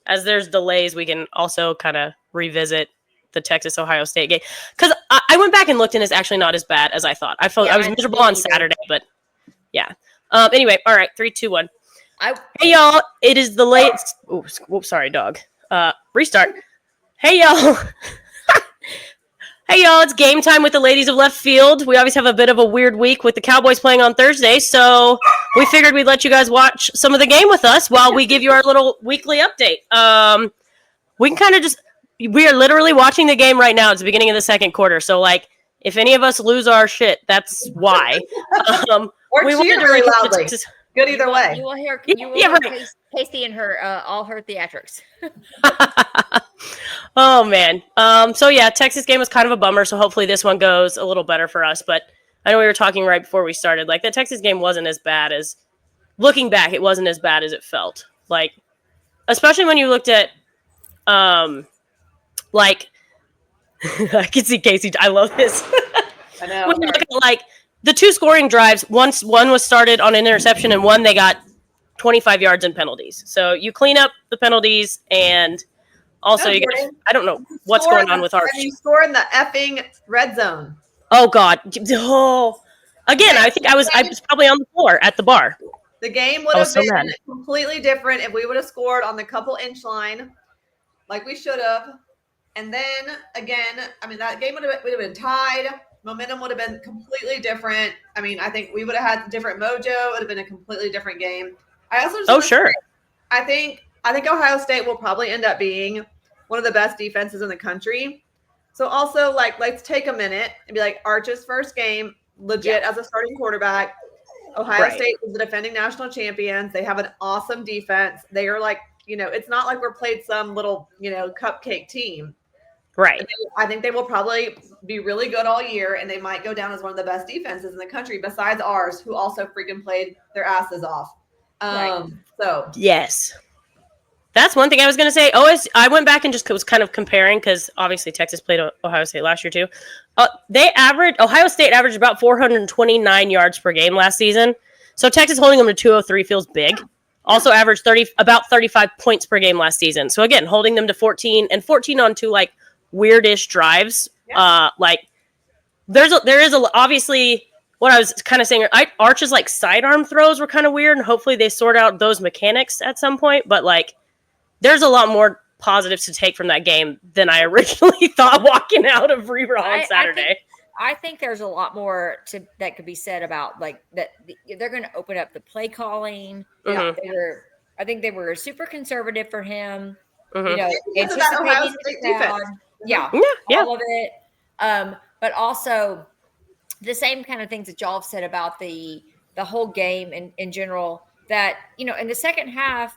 as there's delays, we can also kind of revisit the Texas-Ohio State game. Because I went back and looked, and it's actually not as bad as I thought. I was miserable on Saturday, but yeah. Anyway, all right, 3, 2, 1. Hey, y'all, it is the late... Oops, sorry, dog. Restart. Hey, y'all. Hey, y'all, it's game time with the ladies of left field. We always have a bit of a weird week with the Cowboys playing on Thursday, so we figured we'd let you guys watch some of the game with us while we give you our little weekly update. We can kind of just... We are literally watching the game right now. It's the beginning of the second quarter, so, like, if any of us lose our shit, that's why. Or cheer really loudly. Good either way. You will hear Kasey and her all her theatrics. Oh, man. So, yeah, Texas game was kind of a bummer, so hopefully this one goes a little better for us. But I know we were talking right before we started. Like, the Texas game wasn't as bad as – looking back, it wasn't as bad as it felt. Like, especially when you looked at like – I can see Kasey. I love this. I know. When you look at, like, the 2 scoring drives, one was started on an interception and one they got 25 yards in penalties. So you clean up the penalties and – also, I don't know what's going on with ours. You score in the effing red zone. Oh, God. Oh. Again, I think I was probably on the floor at the bar. The game would have been completely different if we would have scored on the couple-inch line like we should have. And then, again, I mean, that game would have been tied. Momentum would have been completely different. I mean, I think we would have had different mojo. It would have been a completely different game. I think Ohio State will probably end up being one of the best defenses in the country. So also, like, let's take a minute and be like, Arch's first game, legit as a starting quarterback. Ohio State is the defending national champions. They have an awesome defense. They are like, it's not like we're played some little, cupcake team. Right. I think they will probably be really good all year, and they might go down as one of the best defenses in the country besides ours, who also freaking played their asses off. So yes. That's one thing I was going to say. I went back and just was kind of comparing because obviously Texas played Ohio State last year too. Ohio State averaged about 429 yards per game last season. So Texas holding them to 203 feels big. Also averaged about 35 points per game last season. So again, holding them to 14 on 2 like weirdish drives. Yeah. There is obviously what I was kind of saying. Arch's like sidearm throws were kind of weird, and hopefully they sort out those mechanics at some point. But like, there's a lot more positives to take from that game than I originally thought walking out of Reraw on Saturday. I think there's a lot more that could be said about like that. They're going to open up the play calling. Mm-hmm. I think they were super conservative for him. Mm-hmm. It's about Ohio State defense. Yeah, all of it. But also the same kind of things that y'all have said about the whole game in general. That in the second half.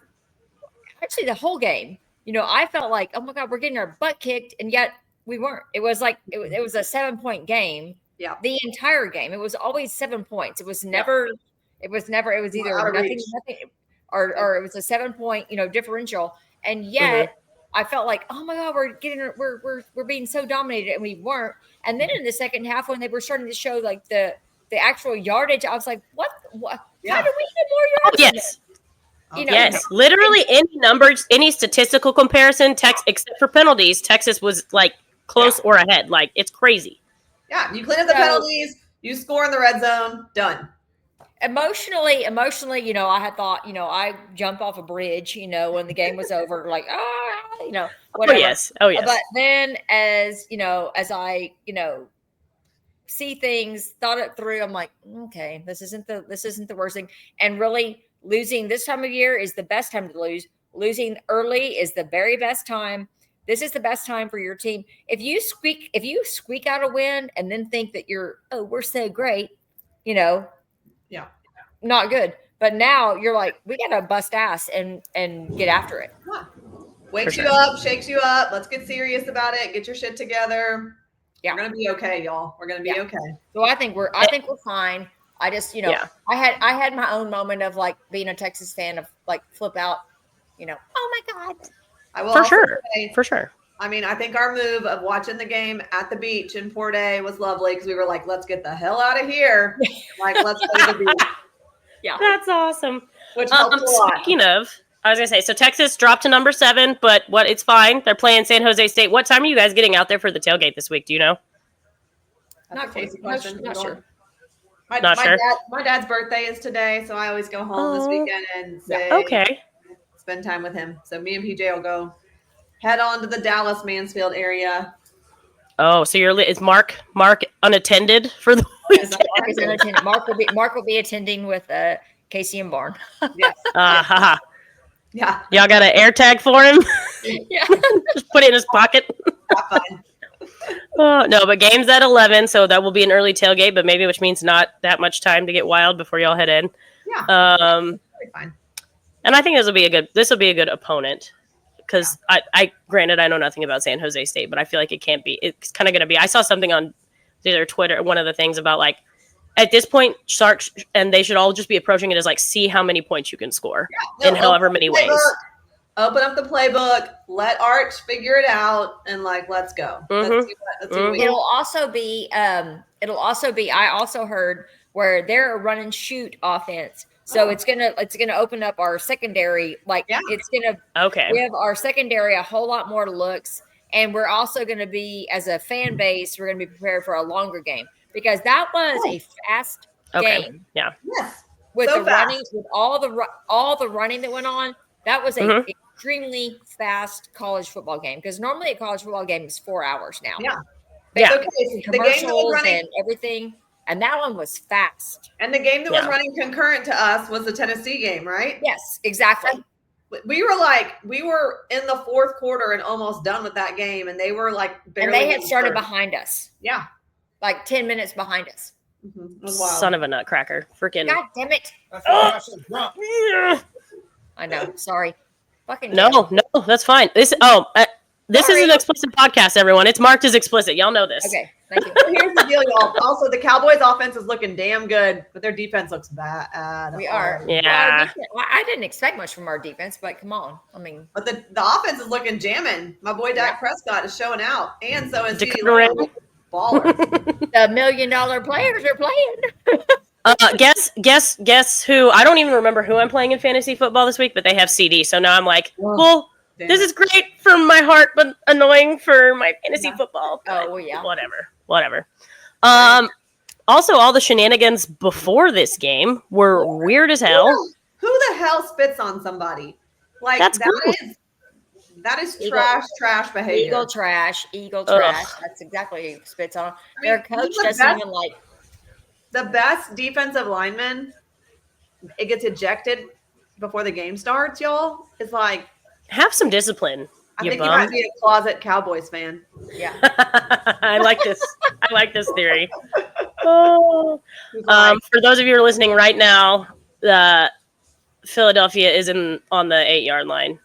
Actually, the whole game, I felt like, oh my God, we're getting our butt kicked, and yet we weren't. It was like it was a 7-point game. Yeah, the entire game. It was always 7 points. It was never. It was either nothing, or it was a 7-point, differential. And yet, I felt like, oh my God, we're being so dominated, and we weren't. And then in the second half, when they were starting to show like the actual yardage, I was like, what? Yeah. How do we get more yards? Yes. Yes, literally any numbers, any statistical comparison, except for penalties, Texas was like close or ahead. Like, it's crazy. Yeah, you clean up the penalties, you score in the red zone, done. Emotionally, I had thought, I jumped off a bridge, when the game was over, like, whatever. Oh yes. But then as I, see things, thought it through, I'm like, okay, this isn't the worst thing. And really, losing this time of year is the best time to lose. Losing early is the very best time. This is the best time for your team. If you squeak out a win and then think that we're so great, not good. But now you're like, we got to bust ass and get after it. Yeah. Wakes you up, shakes you up. Let's get serious about it. Get your shit together. Yeah, we're gonna be okay, y'all. We're gonna be okay. So I think we're fine. I just, I had my own moment of like being a Texas fan of like flip out, oh my God. I will for sure. I mean, I think our move of watching the game at the beach in Port A was lovely because we were like, let's get the hell out of here. Like, let's go to the beach. Yeah. That's awesome. Which helped a lot. I was gonna say, so Texas dropped to number 7, but it's fine. They're playing San Jose State. What time are you guys getting out there for the tailgate this week? Do you know? That's a Kasey question. Not sure. My dad's birthday is today, so I always go home this weekend and spend time with him. So me and PJ will go head on to the Dallas Mansfield area. Oh, so is Mark unattended for the weekend? Mark is unattended. Mark will be attending with Kasey and Barn. Yes. Yeah. Y'all got an air tag for him? Yeah. Just put it in his pocket. Fine. No, but game's at 11, so that will be an early tailgate, but maybe which means not that much time to get wild before y'all head in. Yeah. Fine. And I think this will be a good opponent because granted I know nothing about San Jose State, but I feel like it's kind of going to be. I saw something on either Twitter, one of the things about like at this point, Sark and they should all just be approaching it as like see how many points you can score in however many ways. Open up the playbook, let Arch figure it out, and like let's go. Mm-hmm. Let's see what we It'll also be I also heard where they're a run and shoot offense. So it's gonna open up our secondary. We have our secondary a whole lot more looks, and we're also gonna be as a fan base, we're gonna be prepared for a longer game because that was a fast game. Yeah. Yes. With the running, with all the running that went on, that was a extremely fast college football game because normally a college football game is 4 hours now. Yeah. Yeah. Okay. The game that was running and everything. And that one was fast. And the game that was running concurrent to us was the Tennessee game, right? Yes, exactly. We were in the fourth quarter and almost done with that game. And they were like barely. And they had started behind us. Yeah. Like 10 minutes behind us. Mm-hmm. It was wild. Son of a nutcracker. Freaking. God damn it. I know. Sorry. Fucking No, that's fine. This is an explicit podcast, everyone. It's marked as explicit. Y'all know this. Okay. Thank you. Here's the deal, y'all. Also, the Cowboys offense is looking damn good, but their defense looks bad. We are. Yeah. Well, I didn't expect much from our defense, but come on. I mean. But the offense is looking jamming. My boy Dak Prescott is showing out. And so is Baller. The $1 million players are playing. Guess who? I don't even remember who I'm playing in fantasy football this week, but they have CD. So now I'm like, well, this is great for my heart, but annoying for my fantasy football. Oh, well, yeah. Whatever. Also, all the shenanigans before this game were weird as hell. Who the hell spits on somebody? Like that is trash behavior. Eagle trash. That's exactly who spits on. Their coach doesn't even like. The best defensive lineman, it gets ejected before the game starts, y'all. It's like have some discipline. I think you might be a closet Cowboys fan. Yeah. I like this. I like this theory. For those of you who are listening right now, Philadelphia is on the 8-yard line.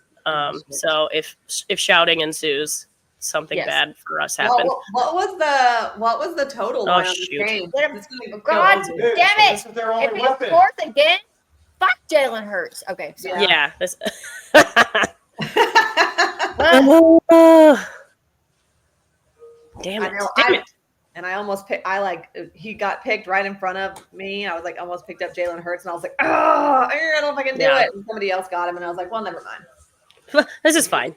So if shouting ensues, something bad for us happened. What was the total line of the game? God damn it! If it's fourth again, fuck Jalen Hurts. Okay. Sorry. Yeah. Damn it. And I almost picked. He got picked right in front of me. I was like, almost picked up Jalen Hurts, and I was like, I don't know if I can do it. And somebody else got him, and I was like, well, never mind. This is fine.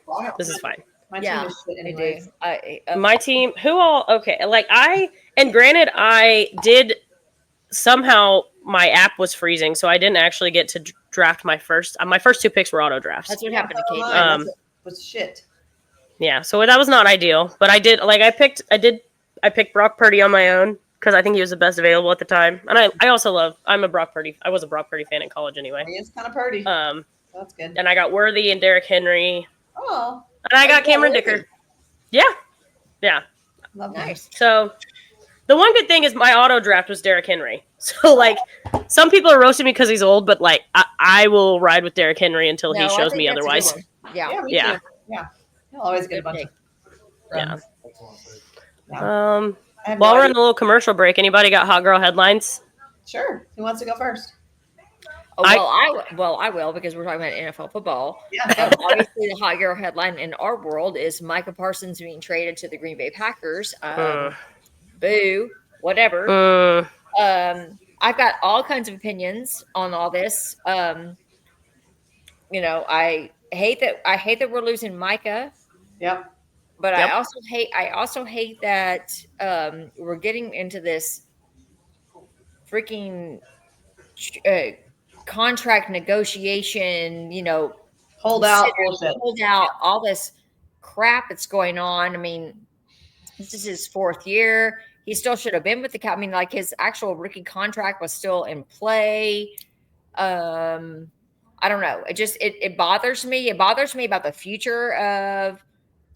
My team is shit anyways. My team, granted, I did somehow my app was freezing, so I didn't actually get to draft my first 2 picks were auto drafts. That's what happened to Kate. Was shit. Yeah, so that was not ideal, but I did I picked Brock Purdy on my own because I think he was the best available at the time, and I also I was a Brock Purdy fan in college anyway. He is kind of Purdy. That's good. And I got Worthy and Derrick Henry. Oh. And I got Cameron Dicker. Yeah. Nice. So the one good thing is my auto draft was Derrick Henry. So some people are roasting me because he's old, but I will ride with Derrick Henry until he shows me otherwise. Yeah. Yeah. He'll always get a bunch of friends. Yeah. While we're in a little commercial break, anybody got hot girl headlines? Sure. Who wants to go first? I will because we're talking about NFL football. Yeah. Obviously, the hot girl headline in our world is Micah Parsons being traded to the Green Bay Packers. Boo, whatever. I've got all kinds of opinions on all this. you know, I hate that we're losing Micah. Yep. But I also hate that we're getting into this freaking contract negotiation, you know, hold out, all this crap that's going on. I mean, this is his 4th year. He still should have been with the Cowboys. I mean, like his actual rookie contract was still in play. I don't know. It bothers me. It bothers me about the future of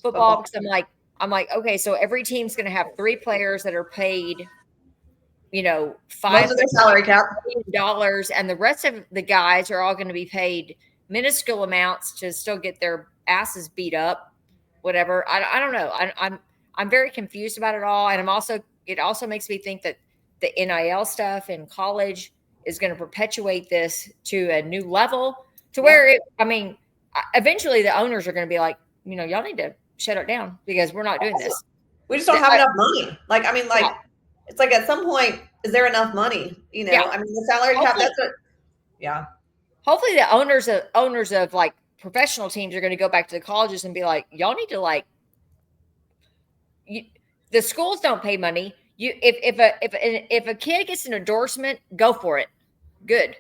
football because I'm like, okay, so every team's going to have 3 players that are paid, you know, most of their salary cap $5 and the rest of the guys are all going to be paid minuscule amounts to still get their asses beat up, whatever. I don't know. I'm very confused about it all. And it also makes me think that the NIL stuff in college is going to perpetuate this to a new level to where eventually the owners are going to be like, you know, y'all need to shut it down because we're not doing this. We just don't have enough money. Like, I mean, like, it's like at some point, is there enough money? You know, I mean, the salary cap, Hopefully the owners of like professional teams are going to go back to the colleges and be like, y'all need to like, the schools don't pay money. If a kid gets an endorsement, go for it. Good.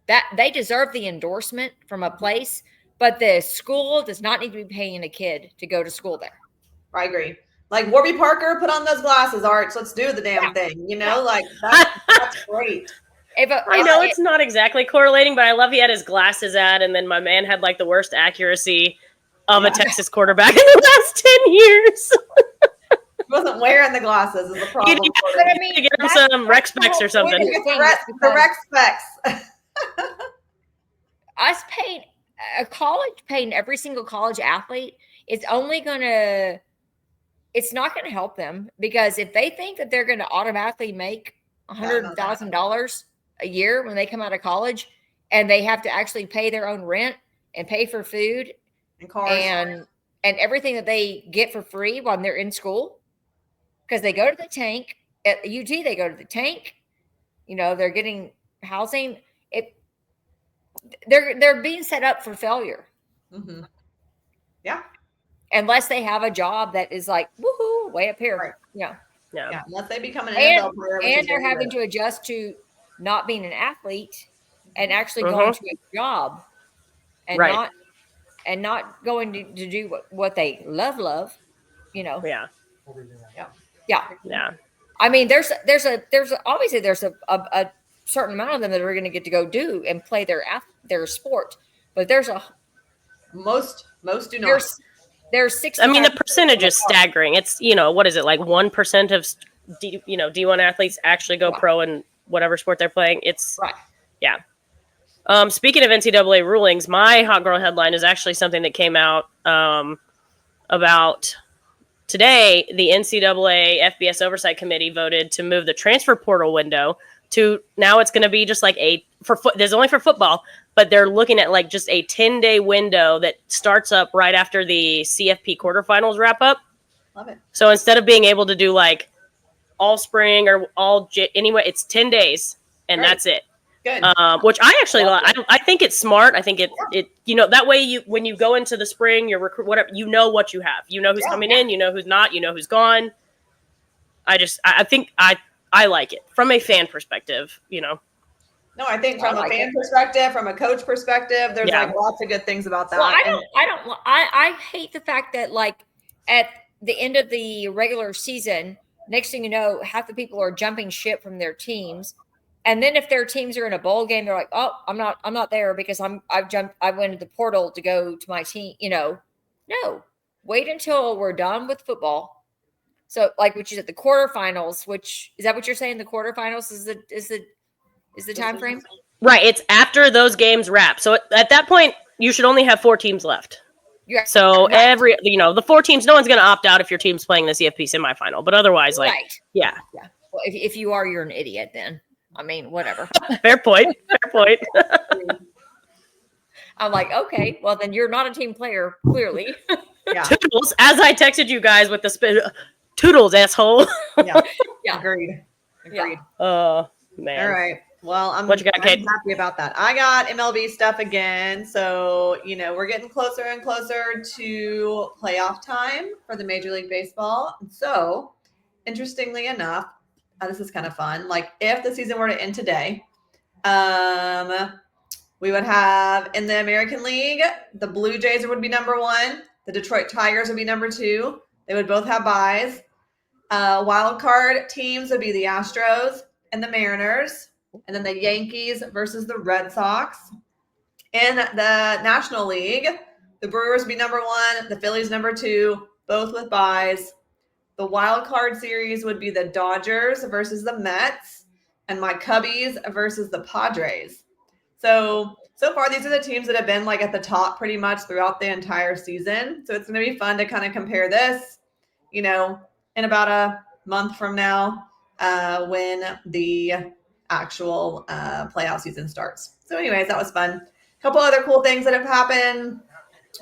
That they deserve the endorsement from a place. But the school does not need to be paying a kid to go to school there. I agree. Like Warby Parker, put on those glasses, Arts. Let's do the damn thing. You know, like that's great. I know it's not exactly correlating, but I love he had his glasses at, and then my man had like the worst accuracy of a Texas quarterback in the last 10 years. He wasn't wearing the glasses is the problem. But I mean, get him some Rex specs or something. The Rex specs. Us paying a college, paying every single college athlete, it's not going to help them because if they think that they're going to automatically make $100,000 a year when they come out of college and they have to actually pay their own rent and pay for food and cars and everything that they get for free while they're in school, because they go to the tank at UT, they go to the tank, you know, they're getting housing. They're being set up for failure. Mm-hmm. Yeah. Unless they have a job that is like, woohoo, way up here. Right. Yeah. Unless they become an NFL player. And they're having to adjust to not being an athlete and actually going to a job and not going to do what they love, you know. Yeah. I mean, there's obviously there's a certain amount of them that are going to get to go do and play their sport, but there's most do not. There's 60. I mean, the percentage is staggering. It's, you know, what is it, like 1% of D1 athletes actually go pro in whatever sport they're playing. It's yeah. Speaking of NCAA rulings, my hot girl headline is actually something that came out about today. The NCAA FBS Oversight Committee voted to move the transfer portal window to now it's going to be just like there's only for football, but they're looking at like just a 10-day window that starts up right after the CFP quarterfinals wrap up. Love it. So instead of being able to do like all spring or anyway, it's 10 days and that's it. Good. Which I actually I think it's smart. I think it that way when you go into the spring, your whatever, you know what you have. You know who's coming in, you know who's not, you know who's gone. I think I like it from a fan perspective, you know. No, I think from a fan perspective, from a coach perspective, there's like lots of good things about that. Well, I hate the fact that like at the end of the regular season, next thing you know, half the people are jumping ship from their teams. And then if their teams are in a bowl game, they're like, oh, I'm not there because I went to the portal to go to my team, you know. No. Wait until we're done with football. So like what you said, the quarterfinals, which is that what you're saying? The quarterfinals is the time frame? Right. It's after those games wrap. So at that point, you should only have 4 teams left. Yeah. So the 4 teams, no one's going to opt out if your team's playing the CFP semifinal. But otherwise, Well, if you are, you're an idiot then. I mean, whatever. Fair point. I'm like, okay, well then you're not a team player, clearly. Yeah. Toodles, as I texted you guys with the Toodles, asshole. Yeah. Agreed. Yeah. Oh, man. All right. Well, I'm What you got, Kate? happy about that. I got MLB stuff again. So, we're getting closer and closer to playoff time for the Major League Baseball. So, interestingly enough, this is kind of fun. Like, if the season were to end today, we would have in the American League, the Blue Jays would be number 1. The Detroit Tigers would be number 2. They would both have byes. Wild card teams would be the Astros and the Mariners. And then the Yankees versus the Red Sox. In the National League, the Brewers would be number 1. The Phillies number 2, both with byes. The wild card series would be the Dodgers versus the Mets. And my Cubbies versus the Padres. So far, these are the teams that have been like at the top pretty much throughout the entire season. So it's going to be fun to kind of compare this, in about a month from now when the actual playoff season starts. So anyways, that was fun. A couple other cool things that have happened.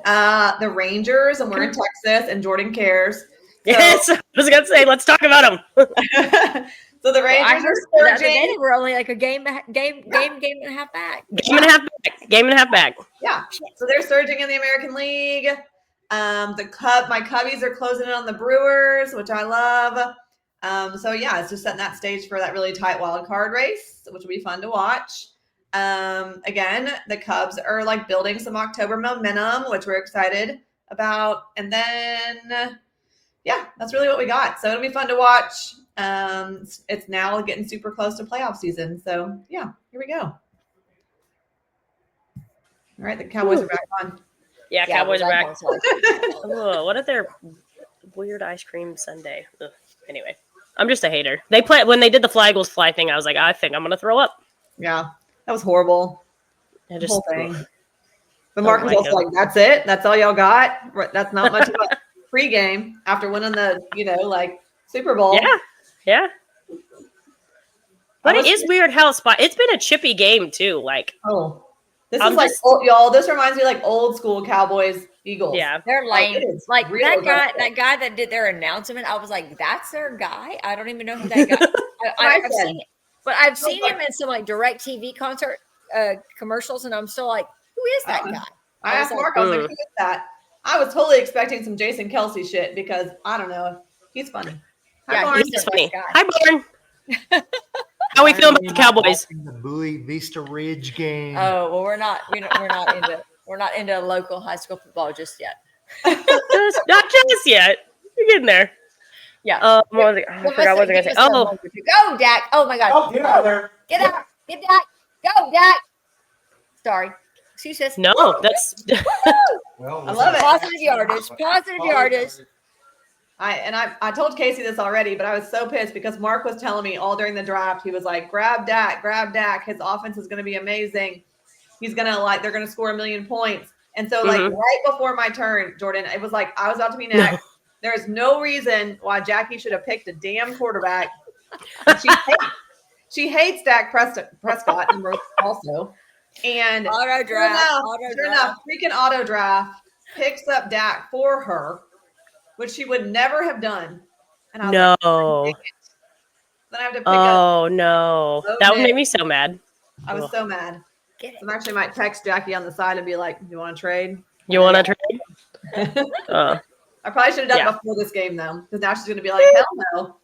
The Rangers, and we're in Texas, and Jordan cares. So, yes, I was going to say, let's talk about them. So the Rangers are surging. They were only like a game and a half back. Game and a half back. Yeah. So they're surging in the American League. My Cubbies are closing in on the Brewers, which I love. It's just setting that stage for that really tight wild card race, which will be fun to watch. Again, the Cubs are like building some October momentum, which we're excited about. And then, that's really what we got. So it'll be fun to watch. It's now getting super close to playoff season. So here we go. All right. The Cowboys are back on. Yeah, Cowboys are back. Oh, what are their weird ice cream sundae? Ugh. Anyway, I'm just a hater. When they did the Flag Eagles fly thing, I was like, I think I'm going to throw up. Yeah, that was horrible. The whole thing. But Mark was also like, that's it? That's all y'all got? That's not much of a pregame after winning the, Super Bowl. Yeah. But it is weird how it's been a chippy game too. This is y'all. This reminds me like old school Cowboys, Eagles. Yeah, they're lame. Like that guy that did their announcement. I was like, that's their guy. I don't even know who that guy. I've seen him in some like direct TV concert commercials, and I'm still like, who is that guy? I asked Mark, I was like, who is that? I was totally expecting some Jason Kelsey shit because I don't know. He's funny. He's funny. Hi, Barn. How are we feeling about the Cowboys? The Bowie Vista Ridge game. Oh well, we're not into local high school football just yet. Not just yet. You're getting there. Yeah. I forgot what I was going to say. Oh, go, Dak! Oh my God! Oh, get out of there! Get out! Get Dak! Go, Dak! Sorry. She says no. That's. Well, I love it. Positive yardage. I told Kasey this already, but I was so pissed because Mark was telling me all during the draft, he was like, grab Dak. His offense is going to be amazing. He's going to they're going to score 1 million points. And so right before my turn, Jordan, it was like, I was about to be next. No. There's no reason why Jackie should have picked a damn quarterback. She hates Dak Prescott also. And auto draft. Freaking auto draft picks up Dak for her, which she would never have done. And I was like, then I have to pick up. Oh, no. That would make me so mad. I was so mad. I actually might text Jackie on the side and be like, you want to trade? You want to trade? I probably should have done it before this game, though, because now she's going to be like, hell no.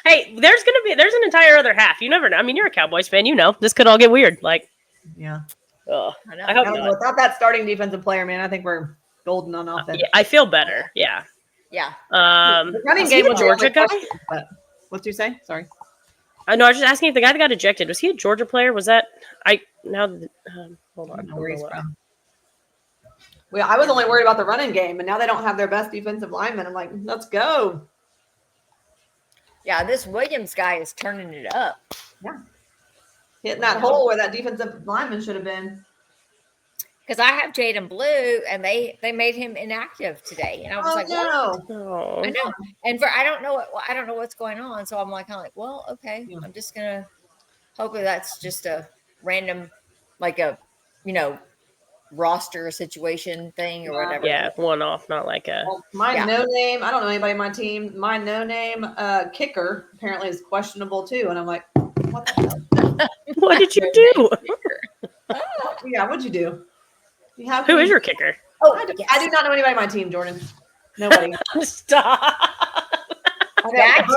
Hey, there's an entire other half. You never know. I mean, you're a Cowboys fan. This could all get weird. Yeah. I hope not. Without that starting defensive player, man, I think we're golden on offense. I feel better. Yeah. Yeah. The running game with Georgia guy. What'd you say? Sorry. I know. I was just asking if the guy that got ejected was he a Georgia player? Was that hold on. Where he's from. Well, I was only worried about the running game, and now they don't have their best defensive lineman. I'm like, let's go. Yeah, this Williams guy is turning it up. Yeah. Hitting that hole where that defensive lineman should have been. Because I have Jaden Blue, and they made him inactive today, and I was like, no. I know, and I don't know what's going on, so I'm like, well, okay, I'm just gonna hopefully that's just a random, roster situation thing or whatever. Yeah, one off, not like a. Well, no name. I don't know anybody on my team. My no name kicker apparently is questionable too, and I'm like, what the hell? What did you do? Yeah, what'd you do? Who is your kicker? Oh, I do not know anybody on my team, Jordan. Nobody. Stop. Dak,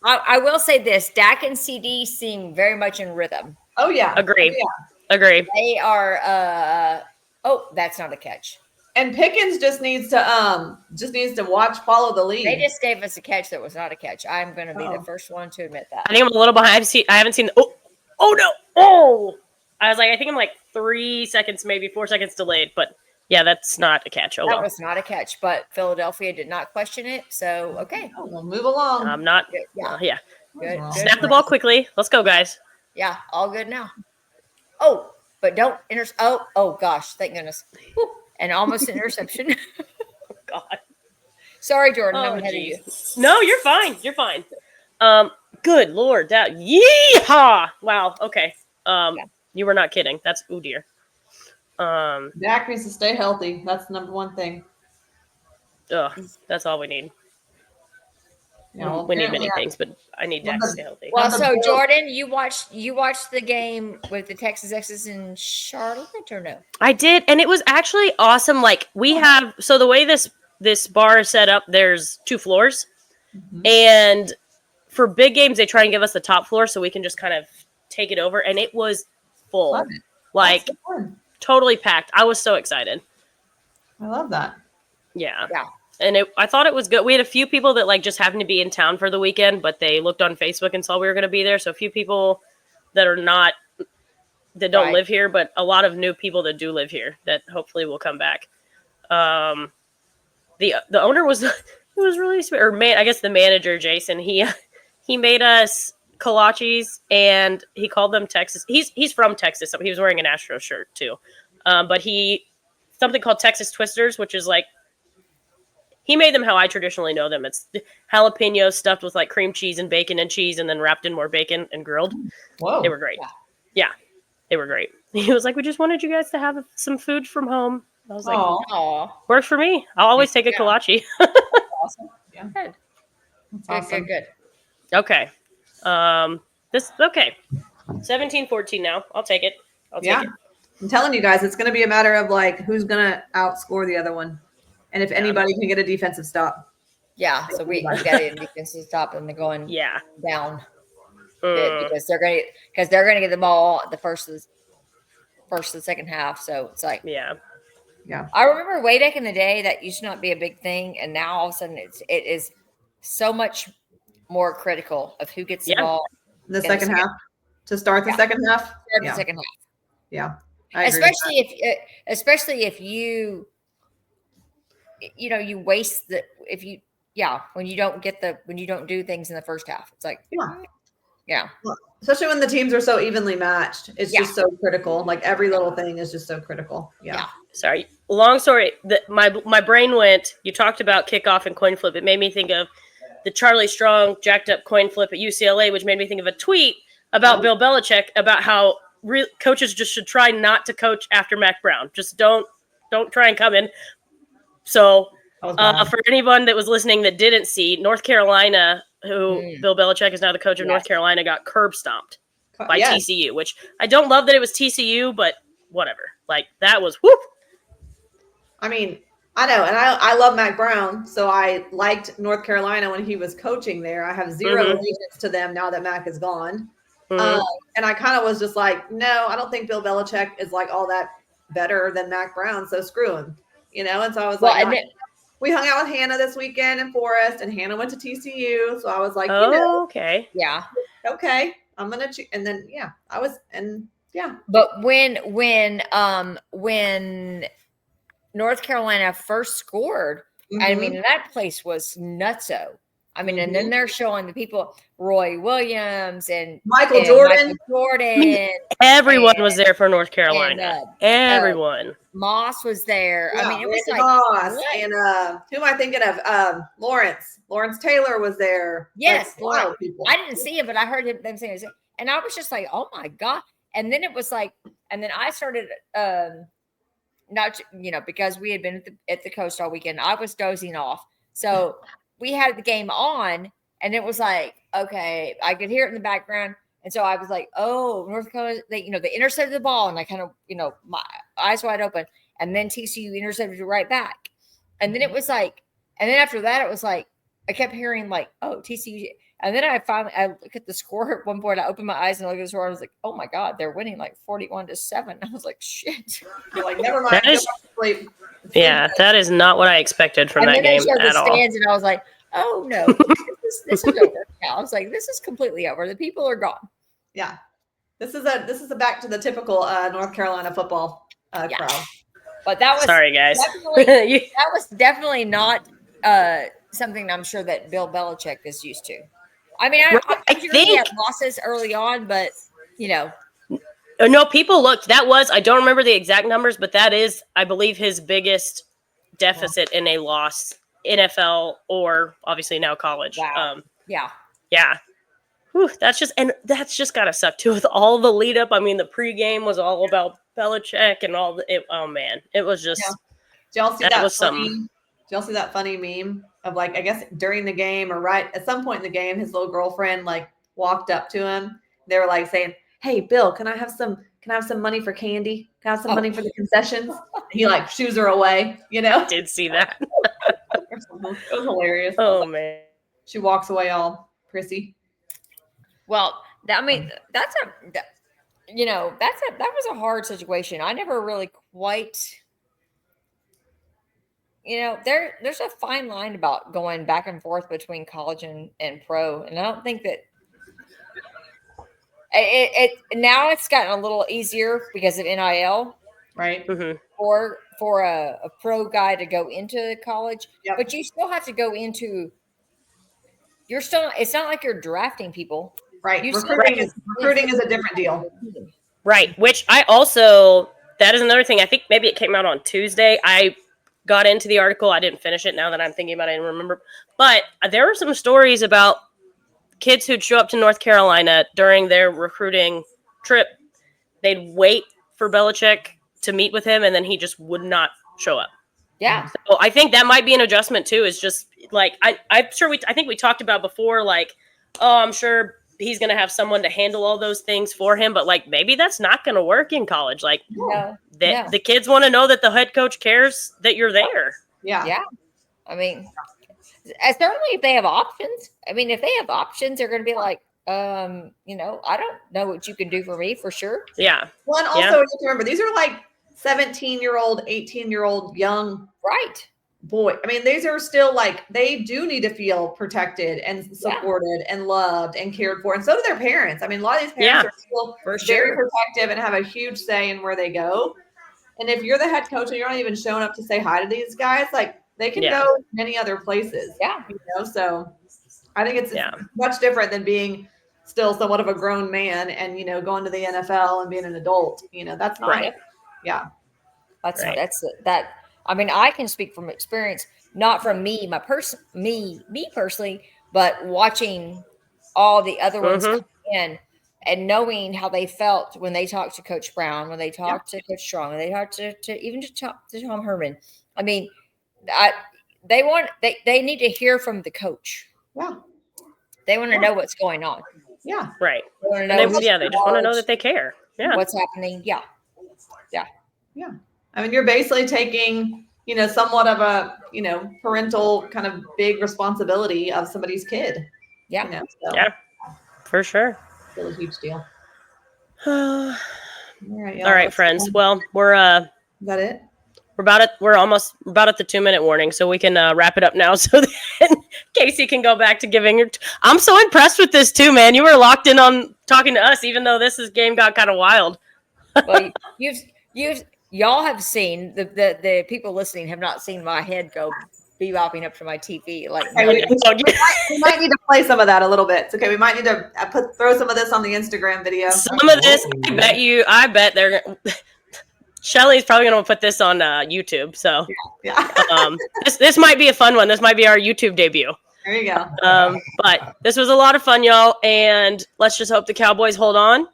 I will say this: Dak and CD seem very much in rhythm. Oh yeah, agree. Oh, yeah. Agree. They are. That's not a catch. And Pickens just needs to follow the lead. They just gave us a catch that was not a catch. I'm going to be the first one to admit that. I think I'm a little behind. I haven't seen. Oh no! Oh, I was like, I think I'm like 3 seconds, maybe 4 seconds delayed. But yeah, that's not a catch. Oh, that was not a catch. But Philadelphia did not question it. So okay, we'll move along. I'm not. Yeah. Good. Snap the ball quickly. Let's go, guys. Yeah, all good now. Oh, but don't Oh gosh, thank goodness. Whew. And almost an interception. Oh, God. Sorry, Jordan. I'm ahead of you. No, you're fine. You're fine. Good Lord. Yeehaw. Wow. Okay. You were not kidding. That's, oh dear. Dak needs to stay healthy. That's the number one thing. That's all we need. Yeah, we need many things, but I need Dak to stay healthy. Well, so Jordan, you watched the game with the Texas Exes in Charlotte, or no? I did, and it was actually awesome. Like so the way this bar is set up, there's 2 floors, and for big games they try and give us the top floor so we can just kind of take it over, and it was full, like totally packed. I was so excited. I love that. Yeah. And I thought it was good. We had a few people that like just happened to be in town for the weekend, but they looked on Facebook and saw we were going to be there. So a few people that don't live here, but a lot of new people that do live here that hopefully will come back. The owner was really sweet, I guess the manager Jason. He made us kolaches and he called them Texas. He's from Texas, so he was wearing an Astro shirt too. But something called Texas Twisters, which is like. He made them how I traditionally know them. It's jalapenos stuffed with like cream cheese and bacon and cheese and then wrapped in more bacon and grilled. Whoa. They were great. Yeah, they were great. He was like, we just wanted you guys to have some food from home. I was like, works for me. I'll always take a kolache. Awesome. Yeah. Good. That's awesome. Good. Okay. 17-14 now. I'll take it. I'm telling you guys, it's going to be a matter of like who's going to outscore the other one. And if anybody can get a defensive stop. Yeah, so we got a defensive stop and they're going down because they're going to get the ball the first of the second half. So it's like yeah. I remember way back in the day that used to not be a big thing, and now all of a sudden it is so much more critical of who gets the ball in the second half to start the second half. The second half. Yeah, especially if you waste when you don't do things in the first half. It's like, Well, especially when the teams are so evenly matched. It's just so critical. Like every little thing is just so critical. Yeah. Sorry. Long story. My brain went, you talked about kickoff and coin flip. It made me think of the Charlie Strong jacked up coin flip at UCLA, which made me think of a tweet about Bill Belichick about how coaches just should try not to coach after Mac Brown. Just don't try and come in. So for anyone that was listening that didn't see, North Carolina, who Bill Belichick is now the coach of North Carolina, got curb stomped by TCU, which I don't love that it was TCU, but whatever. Like that was whoop. I mean, I know, and I love Mac Brown, so I liked North Carolina when he was coaching there. I have zero allegiance to them now that Mac is gone. And I kind of was just like, no, I don't think Bill Belichick is like all that better than Mac Brown, so screw him. And so I was we hung out with Hannah this weekend in Forest, and Hannah went to TCU. So I was like, okay. Yeah. Okay. I'm going to and then, But when North Carolina first scored, I mean, that place was nutso. I mean, and then they're showing the people, Roy Williams and Michael Jordan. I mean, everyone was there for North Carolina. Everyone. Moss was there. Yeah, I mean, it was like Moss and who am I thinking of? Lawrence Taylor was there. Yes, like, people. I didn't see it, but I heard them saying it, and I was just like, oh my god! And then it was like, and then I started, because we had been at the coast all weekend. I was dozing off, so we had the game on, and it was like, okay, I could hear it in the background. And so I was like, oh, North Carolina, they intercepted the ball, and I kind of, my eyes wide open, and then TCU intercepted it right back. And then it was like, and then after that, it was like, I kept hearing like, oh, TCU. And then I look at the score at one point. I opened my eyes and I looked at the score. I was like, oh my God, they're winning like 41-7. I was like, shit. You're like, never mind. That is not what I expected from that game at all. Stands, and I was like, oh no, this is over now. I was like, this is completely over. The people are gone. Yeah, this is a back to the typical North Carolina football crowd. But that was sorry, guys. That was definitely not something I'm sure that Bill Belichick is used to. I mean, I think he had losses early on, but no, people looked. That was, I don't remember the exact numbers, but that is, I believe, his biggest deficit in a loss, NFL or obviously now college. Wow. Yeah. Whew, that's just gotta suck too with all the lead up. I mean, the pregame was all about Belichick and all the. Oh man, it was just. Did y'all see Did y'all see that funny meme of like, I guess during the game or right at some point in the game, his little girlfriend like walked up to him. They were like saying, "Hey, Bill, can I have some money for candy? Can I have some money for the concessions?" He like shoos her away. Did see that. It was hilarious. Oh man, she walks away all prissy. Well, that was a hard situation. I never really quite. There's a fine line about going back and forth between college and pro. And I don't think that now it's gotten a little easier because of NIL. Right. Mm-hmm. For a pro guy to go into college. Yep. But you still have to go into, it's not like you're drafting people. Right. Recruiting is a different deal. Right. Which that is another thing. I think maybe it came out on Tuesday. I got into the article. I didn't finish it. Now that I'm thinking about it, I didn't remember. But there were some stories about kids who'd show up to North Carolina during their recruiting trip. They'd wait for Belichick to meet with him, and then he just would not show up. Yeah. So I think that might be an adjustment too. Is just like I think we talked about before. Like, I'm sure he's going to have someone to handle all those things for him, but like maybe that's not going to work in college. Like, the kids want to know that the head coach cares that you're there. Yeah. Yeah. I mean, certainly if they have options. I mean, if they have options, they're going to be like, I don't know what you can do for me for sure. Yeah. Well, and also you have to remember, these are like 17-year-old, 18-year-old young boy. I mean, these are still like, they do need to feel protected and supported and loved and cared for. And so do their parents. I mean, a lot of these parents are still very protective and have a huge say in where they go. And if you're the head coach and you're not even showing up to say hi to these guys, like they can go many other places. Yeah. So I think it's much different than being still somewhat of a grown man and, going to the NFL and being an adult, that's not right. Yeah. That's that. I mean, I can speak from experience, not from me personally, but watching all the other ones come in and knowing how they felt when they talked to Coach Brown, when they talked to Coach Strong, when they talked to Tom Herman. I mean, they need to hear from the coach. Yeah. They want to know what's going on. Yeah. Right. They want to know they just want to know that they care. Yeah. What's happening. Yeah. Yeah. Yeah. I mean, you're basically taking, somewhat of a, parental kind of big responsibility of somebody's kid. Yeah. Yeah, for sure. Still a huge deal. All right, friends. Well, we're is that it? We're almost about at the 2-minute warning, so we can wrap it up now so that Kasey can go back to giving her. I'm so impressed with this too, man. You were locked in on talking to us, even though this game got kind of wild. Well, y'all have seen the people listening have not seen my head go bebopping up to my TV. Like, we might need to play some of that a little bit. It's okay. We might need to throw some of this on the Instagram video. Some of this, I bet they're. Shelly's probably going to put this on YouTube. So, this might be a fun one. This might be our YouTube debut. There you go. But this was a lot of fun, y'all, and let's just hope the Cowboys hold on.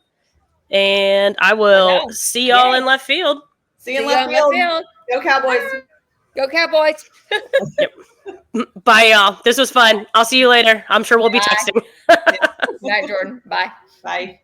And I will see y'all in left field. See you in left field. Go Cowboys. Go Cowboys. Yep. Bye, y'all. This was fun. I'll see you later. I'm sure we'll be texting. Good night, Jordan. Bye. Bye.